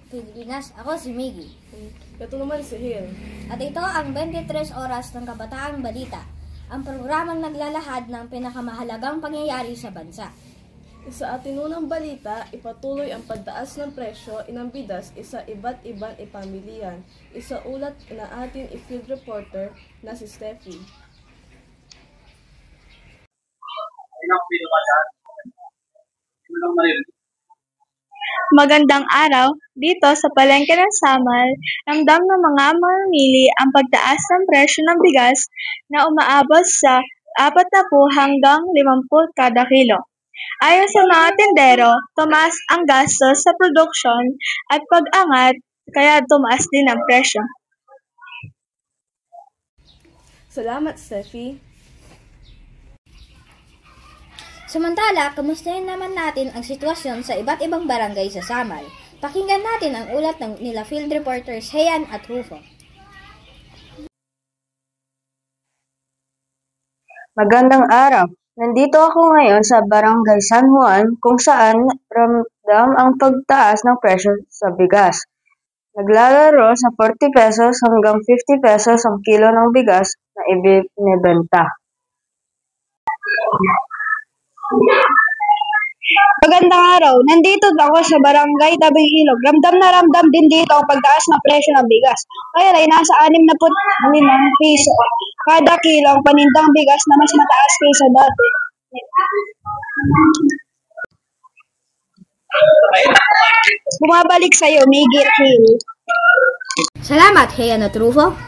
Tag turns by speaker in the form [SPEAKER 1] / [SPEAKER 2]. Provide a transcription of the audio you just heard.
[SPEAKER 1] Pilipinas. Ako si Miggy.
[SPEAKER 2] Ito naman si Hill.
[SPEAKER 1] At ito ang 23 oras ng Kabataang Balita, ang programang naglalahad ng pinakamahalagang pangyayari sa bansa.
[SPEAKER 2] Sa ating unang balita, ipatuloy ang pagtaas ng presyo ng bigas sa iba't ibang ipamilihan. Isaulat na ating field reporter na si Steffi.
[SPEAKER 3] Magandang araw! Dito sa palengke ng Samal, ramdam ng mga mamimili ang pagtaas ng presyo ng bigas na umaabot sa 40 hanggang 50 kada kilo. Ayon sa mga tindero, tumaas ang gastos sa produksyon at pag-angat kaya tumaas din ang presyo.
[SPEAKER 2] Salamat, Steffi.
[SPEAKER 1] Samantala, kamustahin naman natin ang sitwasyon sa iba't ibang barangay sa Samal. Pakinggan natin ang ulat ng nila field reporters Heian at Rufo.
[SPEAKER 4] Magandang araw! Nandito ako ngayon sa Barangay San Juan kung saan ramdam ang pagtaas ng presyo sa bigas. Naglalaro sa 40 pesos hanggang 50 pesos ang kilo ng bigas na ibinebenta.
[SPEAKER 3] Magandang araw! Nandito ako sa Barangay Tabing Ilog. Ramdam na ramdam din dito ang pagtaas ng presyo ng bigas. Kaya ay nasa 65 piso kada kilo ang panindang bigas na mas mataas kaysa dati. Bumabalik sa iyo, Miggy Hill.
[SPEAKER 1] Salamat, Heian at Rufo.